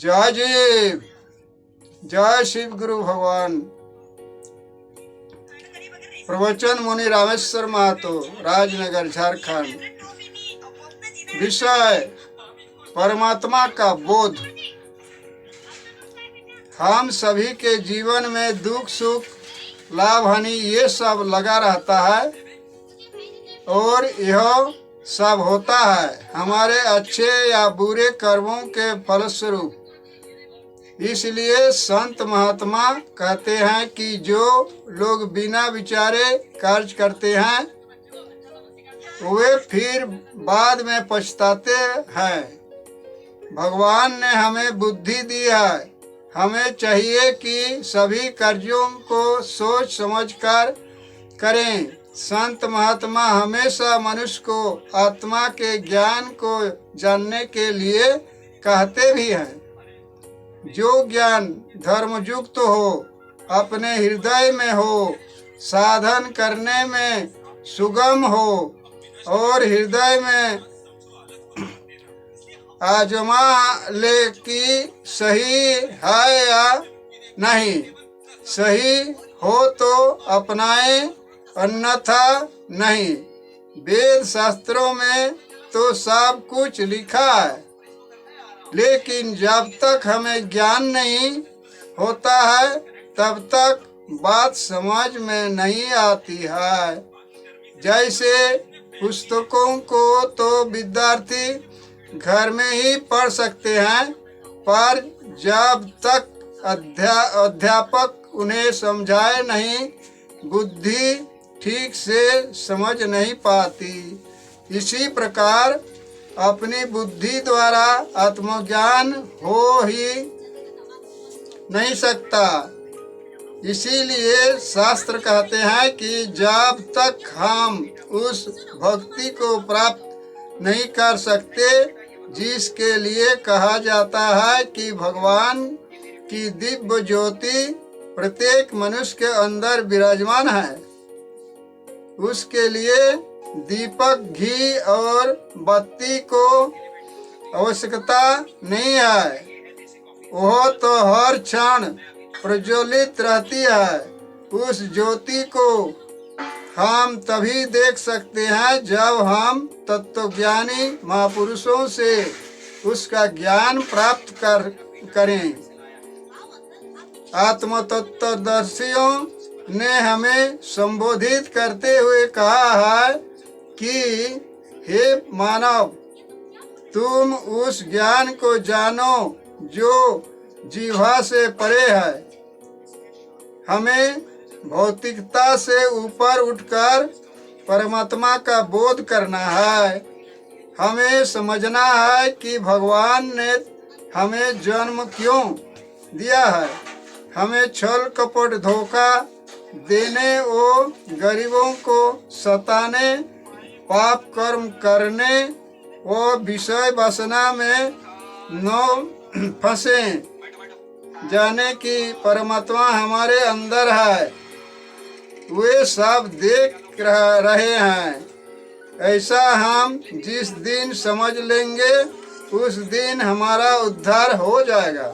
जय जीव, जय शिव गुरु भगवान। प्रवचन मुनि रामेश्वर महतो, राजनगर झारखंड। विषय परमात्मा का बोध। हम सभी के जीवन में दुख सुख लाभ हानि ये सब लगा रहता है और यह सब होता है हमारे अच्छे या बुरे कर्मों के फलस्वरूप। इसलिए संत महात्मा कहते हैं कि जो लोग बिना विचारे कार्य करते हैं वे फिर बाद में पछताते हैं। भगवान ने हमें बुद्धि दी है। हमें चाहिए कि सभी कार्यों को सोच समझकर करें। संत महात्मा हमेशा मनुष्य को आत्मा के ज्ञान को जानने के लिए कहते भी हैं। जो ज्ञान धर्मयुक्त हो, अपने हृदय में हो, साधन करने में सुगम हो और हृदय में आजमा ले कि सही है या नहीं। सही हो तो अपनाए, अन्यथा नहीं। वेद शास्त्रों में तो सब कुछ लिखा है, लेकिन जब तक हमें ज्ञान नहीं होता है तब तक बात समझ में नहीं आती है। जैसे पुस्तकों को तो विद्यार्थी घर में ही पढ़ सकते हैं, पर जब तक अध्यापक उन्हें समझाए नहीं, बुद्धि ठीक से समझ नहीं पाती। इसी प्रकार अपनी बुद्धि द्वारा आत्मज्ञान हो ही नहीं सकता। इसीलिए शास्त्र कहते हैं कि जब तक हम उस भक्ति को प्राप्त नहीं कर सकते जिसके लिए कहा जाता है कि भगवान की दिव्य ज्योति प्रत्येक मनुष्य के अंदर विराजमान है, उसके लिए दीपक, घी और बत्ती को आवश्यकता नहीं है। वह तो हर क्षण प्रज्वलित रहती है। उस ज्योति को हम तभी देख सकते हैं जब हम तत्वज्ञानी महापुरुषों से उसका ज्ञान प्राप्त करें। आत्म तत्वदर्शियों ने हमें संबोधित करते हुए कहा है कि हे मानव, तुम उस ज्ञान को जानो जो जीवा से परे है। हमें भौतिकता से ऊपर उठकर परमात्मा का बोध करना है। हमें समझना है कि भगवान ने हमें जन्म क्यों दिया है। हमें छल कपट धोखा देने और गरीबों को सताने, पाप कर्म करने और विषय वासना में न फंसे जाने की परमात्मा हमारे अंदर है, वे सब देख रहे हैं। ऐसा हम जिस दिन समझ लेंगे उस दिन हमारा उद्धार हो जाएगा।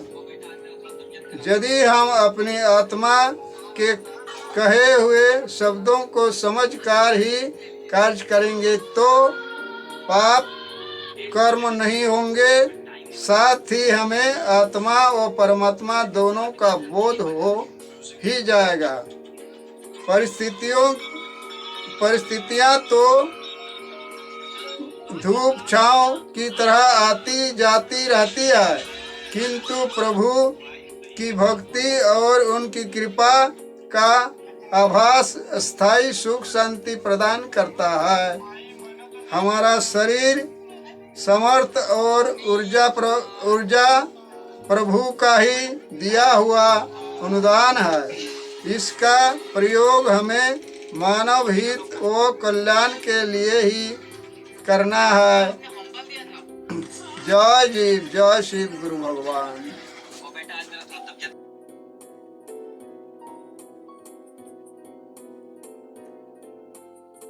यदि हम अपनी आत्मा के कहे हुए शब्दों को समझकर ही कार्य करेंगे तो पाप कर्म नहीं होंगे। साथ ही हमें आत्मा और परमात्मा दोनों का बोध हो ही जाएगा। परिस्थितियां तो धूप छांव की तरह आती जाती रहती है, किंतु प्रभु की भक्ति और उनकी कृपा का आभास स्थायी सुख शांति प्रदान करता है। हमारा शरीर समर्थ और ऊर्जा प्रभु का ही दिया हुआ अनुदान है। इसका प्रयोग हमें मानव हित और कल्याण के लिए ही करना है। जय जीव, जय शिव गुरु भगवान।